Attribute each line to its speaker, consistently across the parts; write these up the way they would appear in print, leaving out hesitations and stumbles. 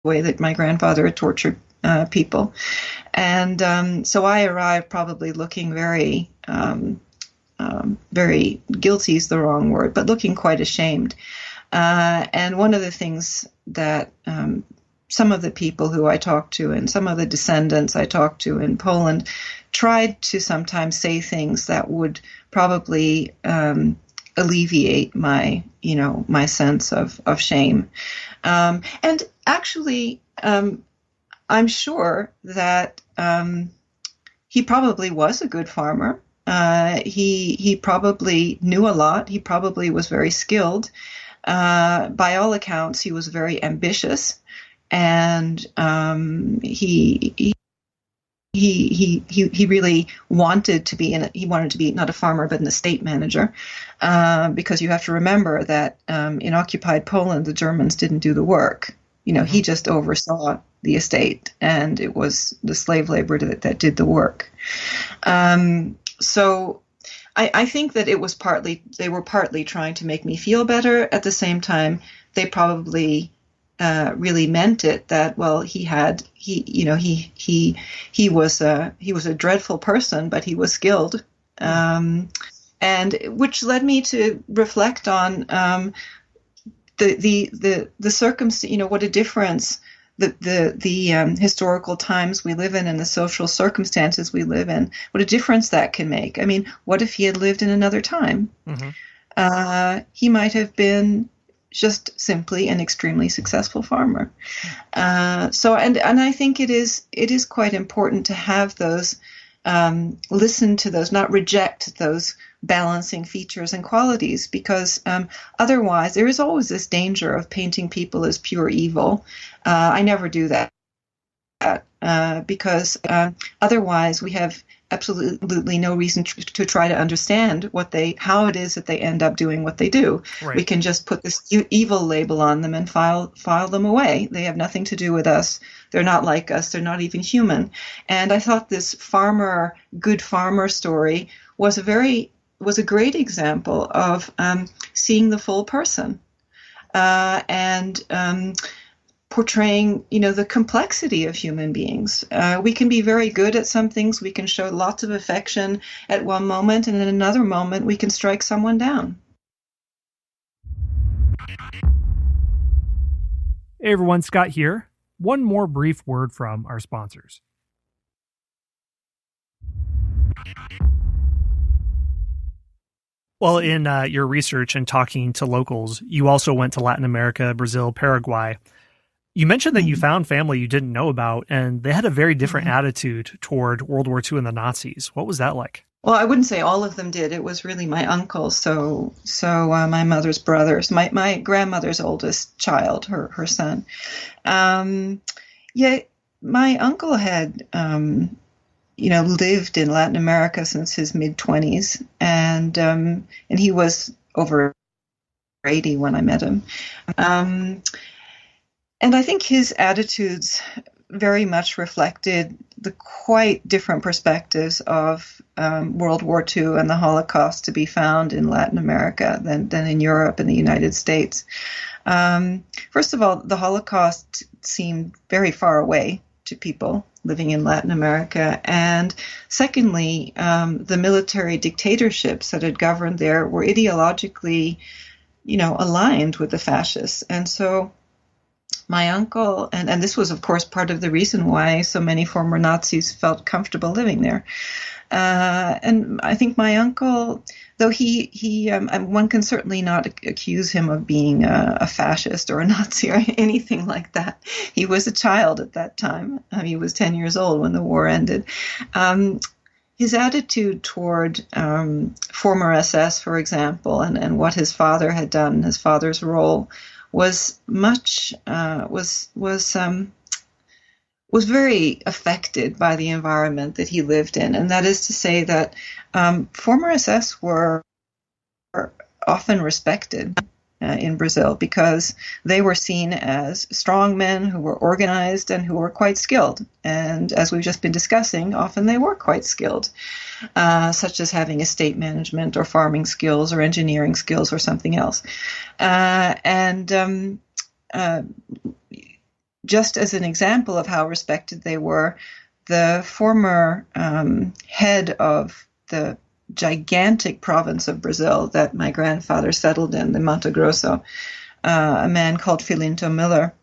Speaker 1: way that my grandfather had tortured people. And so I arrived probably looking very guilty is the wrong word, but looking quite ashamed. And one of the things that some of the people who I talked to and some of the descendants I talked to in Poland tried to sometimes say things that would probably alleviate my sense of shame. And actually, I'm sure that he probably was a good farmer. He probably knew a lot. He probably was very skilled. By all accounts, he was very ambitious, and he really wanted to be not a farmer but an estate manager, because you have to remember that in occupied Poland the Germans didn't do the work. He just oversaw the estate, and it was the slave labor that did the work. So I think that they were partly trying to make me feel better. At the same time, they probably really meant it, that, well, he was a dreadful person, but he was skilled. And which led me to reflect on the circumstance, what a difference the historical times we live in and the social circumstances we live in, what a difference that can make. I mean, what if he had lived in another time? Mm-hmm. He might have been just simply an extremely successful farmer. So I think it is quite important to have those, listen to those, not reject those balancing features and qualities, because otherwise there is always this danger of painting people as pure evil. I never do that, because otherwise we have absolutely no reason to try to understand how it is that they end up doing what they do. Right. We can just put this evil label on them and file them away. They have nothing to do with us. They're not like us. They're not even human. And I thought this good farmer story was a great example of seeing the full person and portraying, the complexity of human beings. We can be very good at some things. We can show lots of affection at one moment, and in another moment, we can strike someone down.
Speaker 2: Hey everyone, Scott here. One more brief word from our sponsors. Well, in your research and talking to locals, you also went to Latin America, Brazil, Paraguay. You mentioned that you found family you didn't know about, and they had a very different attitude toward World War II and the Nazis. What was that like?
Speaker 1: Well, I wouldn't say all of them did. It was really my uncle. So my mother's brothers, my grandmother's oldest child, her son. Yeah, my uncle had, lived in Latin America since his mid-20s, and he was over 80 when I met him. And I think his attitudes very much reflected the quite different perspectives of World War II and the Holocaust to be found in Latin America than in Europe and the United States. First of all, the Holocaust seemed very far away to people living in Latin America. And secondly, the military dictatorships that had governed there were ideologically, aligned with the fascists. And so my uncle, and this was, of course, part of the reason why so many former Nazis felt comfortable living there. And I think my uncle, though one can certainly not accuse him of being a fascist or a Nazi or anything like that. He was a child at that time. He was 10 years old when the war ended. His attitude toward former SS, for example, and what his father had done, his father's role, was very affected by the environment that he lived in. And that is to say that former SS were often respected in Brazil because they were seen as strong men who were organized and who were quite skilled. And as we've just been discussing, often they were quite skilled, such as having estate management or farming skills or engineering skills or something else. just as an example of how respected they were, the former head of the gigantic province of Brazil that my grandfather settled in, the Mato Grosso, a man called Filinto Miller,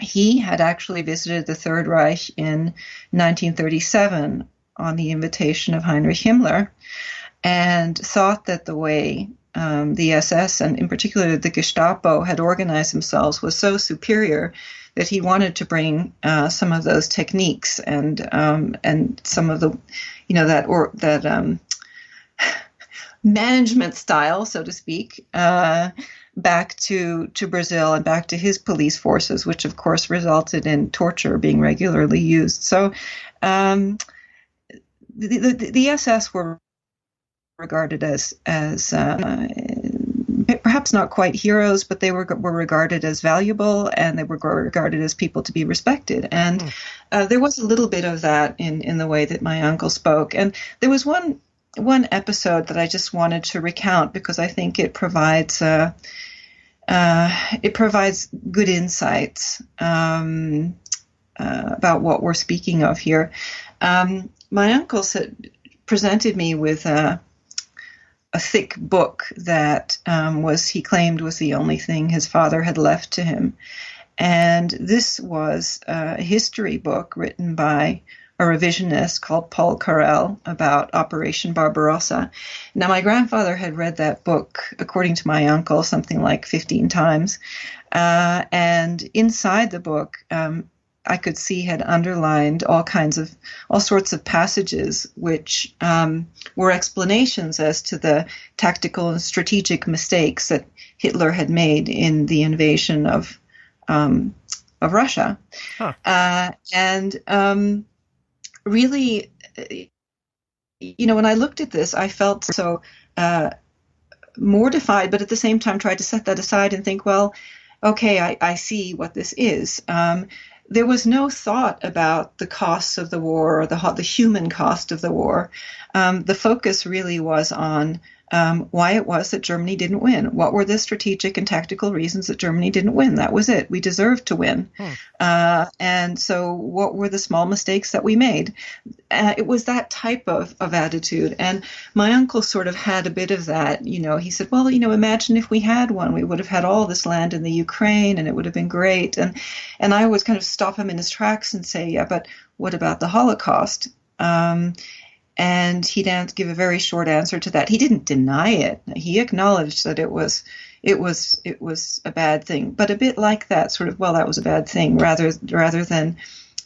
Speaker 1: he had actually visited the Third Reich in 1937 on the invitation of Heinrich Himmler, and thought that the way the SS and in particular the Gestapo had organized themselves was so superior that he wanted to bring some of those techniques and some of the, that management style, so to speak, back to Brazil and back to his police forces, which of course resulted in torture being regularly used. So the SS were regarded as perhaps not quite heroes, but they were regarded as valuable, and they were regarded as people to be respected. And there was a little bit of that in the way that my uncle spoke. And there was one episode that I just wanted to recount because I think it provides good insights about what we're speaking of here. My uncle presented me with a thick book that he claimed was the only thing his father had left to him. And this was a history book written by a revisionist called Paul Carrel about Operation Barbarossa. Now, my grandfather had read that book, according to my uncle, something like 15 times. And inside the book, I could see had underlined all sorts of passages which were explanations as to the tactical and strategic mistakes that Hitler had made in the invasion of Russia. And really, when I looked at this, I felt so mortified, but at the same time tried to set that aside and think, well, okay, I see what this is. There was no thought about the costs of the war or the human cost of the war. The focus really was on why it was that Germany didn't win. What were the strategic and tactical reasons that Germany didn't win? That was it. We deserved to win. And so what were the small mistakes that we made? It was that type of attitude. And my uncle sort of had a bit of that. He said, well, imagine if we had won. We would have had all this land in the Ukraine and it would have been great. And I would kind of stop him in his tracks and say, yeah, but what about the Holocaust? And he'd give a very short answer to that. He didn't deny it. He acknowledged that it was a bad thing, but a bit like that sort of, well, that was a bad thing, rather than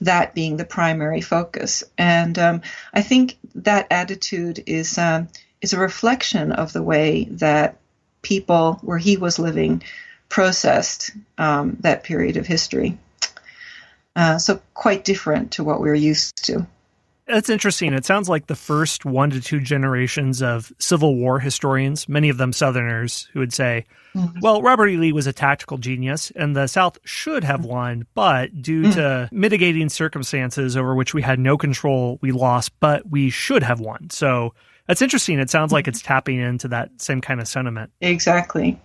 Speaker 1: that being the primary focus. And I think that attitude is a reflection of the way that people where he was living processed that period of history. So quite different to what we're used to.
Speaker 2: That's interesting. It sounds like the first 1 to 2 generations of Civil War historians, many of them Southerners, who would say, well, Robert E. Lee was a tactical genius and the South should have won, but due to mitigating circumstances over which we had no control, we lost, but we should have won. So that's interesting. It sounds like it's tapping into that same kind of sentiment.
Speaker 1: Exactly.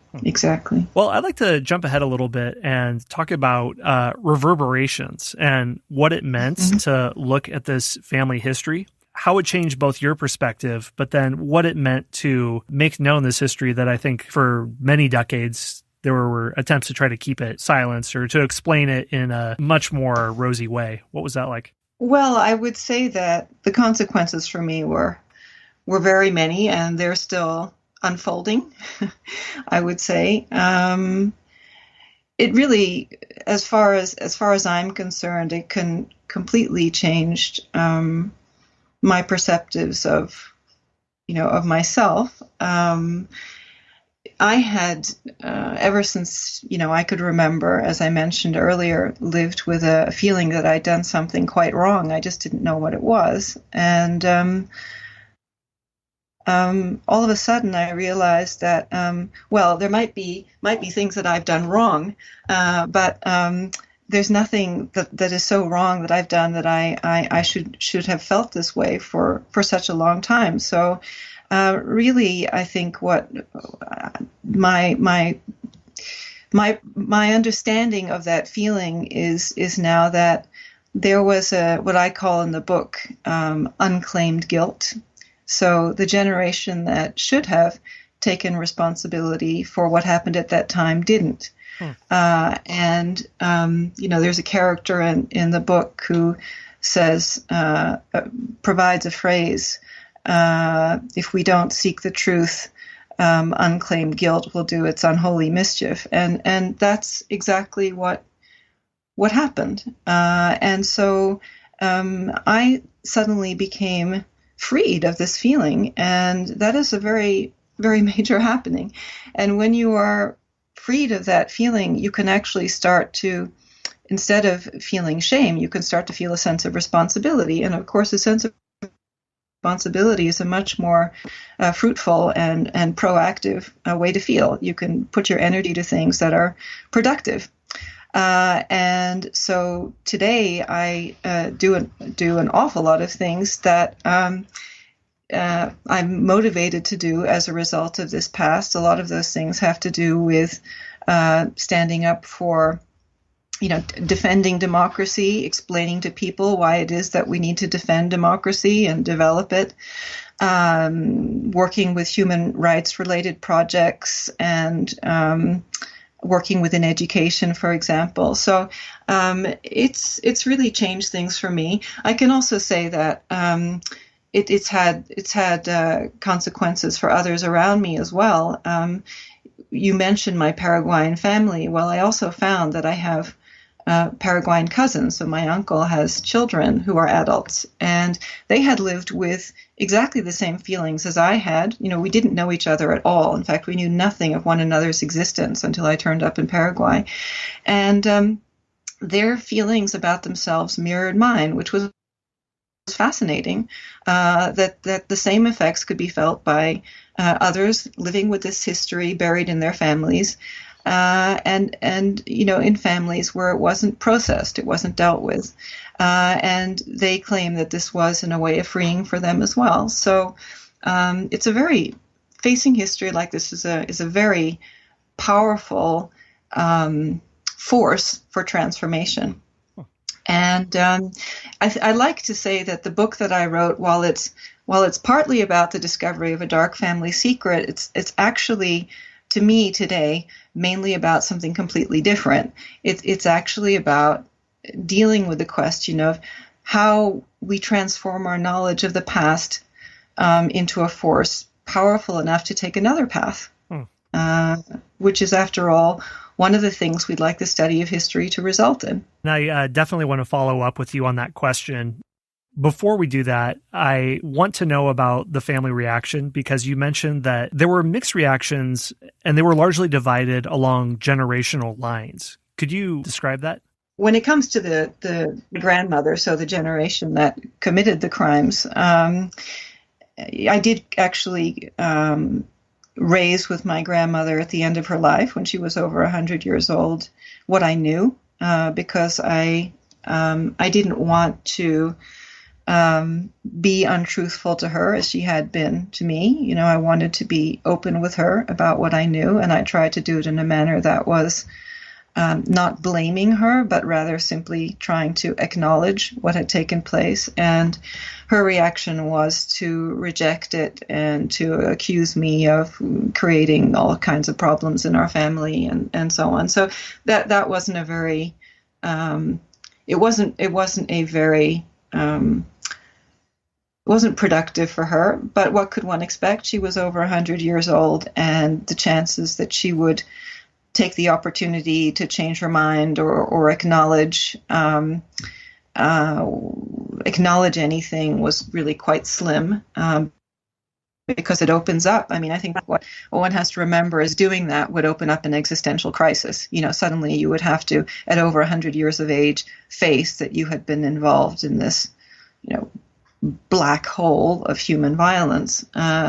Speaker 2: Well, I'd like to jump ahead a little bit and talk about reverberations and what it meant to look at this family history, how it changed both your perspective, but then what it meant to make known this history that I think for many decades there were attempts to try to keep it silenced or to explain it in a much more rosy way. What was that like?
Speaker 1: Well, I would say that the consequences for me were very many, and they're still unfolding, I would say. It really, as far as I'm concerned, it completely changed my perceptives of myself. I had, ever since, I could remember, as I mentioned earlier, lived with a feeling that I'd done something quite wrong. I just didn't know what it was. And all of a sudden I realized that, there might be things that I've done wrong, but there's nothing that is so wrong that I've done that I should have felt this way for such a long time. So really, I think what my my understanding of that feeling is now that there was what I call in the book unclaimed guilt. So the generation that should have taken responsibility for what happened at that time didn't. And there's a character in the book who says, provides a phrase, if we don't seek the truth, unclaimed guilt will do its unholy mischief. And that's exactly what happened. And so I suddenly became freed of this feeling. And that is a very, very major happening. And when you are freed of that feeling, you can actually start to, instead of feeling shame, you can start to feel a sense of responsibility. And of course, a sense of responsibility is a much more fruitful and proactive way to feel. You can put your energy to things that are productive. And so today I do an awful lot of things that I'm motivated to do as a result of this past. A lot of those things have to do with standing up for, defending democracy, explaining to people why it is that we need to defend democracy and develop it, working with human rights related projects, and working within education, for example. So it's really changed things for me. I can also say that it's had consequences for others around me as well. You mentioned my Paraguayan family. Well, I also found that I have Paraguayan cousins. So my uncle has children who are adults, and they had lived with exactly the same feelings as I had. We didn't know each other at all. In fact, we knew nothing of one another's existence until I turned up in Paraguay. And their feelings about themselves mirrored mine, which was fascinating, that the same effects could be felt by others living with this history buried in their families, and in families where it wasn't processed, it wasn't dealt with, and they claim that this was in a way of freeing for them as well. So it's a very facing history like this is a very powerful force for transformation. And I like to say that the book that I wrote, while it's partly about the discovery of a dark family secret, it's actually, to me today, mainly about something completely different. It's actually about dealing with the question of how we transform our knowledge of the past into a force powerful enough to take another path, which is, after all, one of the things we'd like the study of history to result in.
Speaker 2: And I definitely want to follow up with you on that question. Before we do that, I want to know about the family reaction, because you mentioned that there were mixed reactions and they were largely divided along generational lines. Could you describe that?
Speaker 1: When it comes to the grandmother, so the generation that committed the crimes, I did actually raise with my grandmother at the end of her life, when she was over 100 years old, what I knew, because I didn't want to be untruthful to her as she had been to me. I wanted to be open with her about what I knew, and I tried to do it in a manner that was not blaming her, but rather simply trying to acknowledge what had taken place. And her reaction was to reject it and to accuse me of creating all kinds of problems in our family and so on. So that wasn't a very it wasn't productive for her. But what could one expect? She was over 100 years old, and the chances that she would take the opportunity to change her mind or acknowledge anything was really quite slim, because it opens up. I mean, I think what one has to remember is doing that would open up an existential crisis. Suddenly you would have to, at over 100 years of age, face that you had been involved in this, black hole of human violence.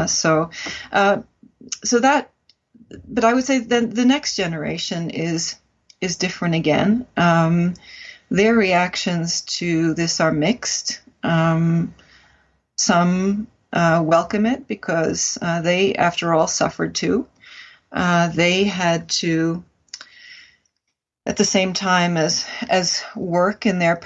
Speaker 1: So that. But I would say then the next generation is different again. Their reactions to this are mixed. Some welcome it because they, after all, suffered too. They had to at the same time as work in their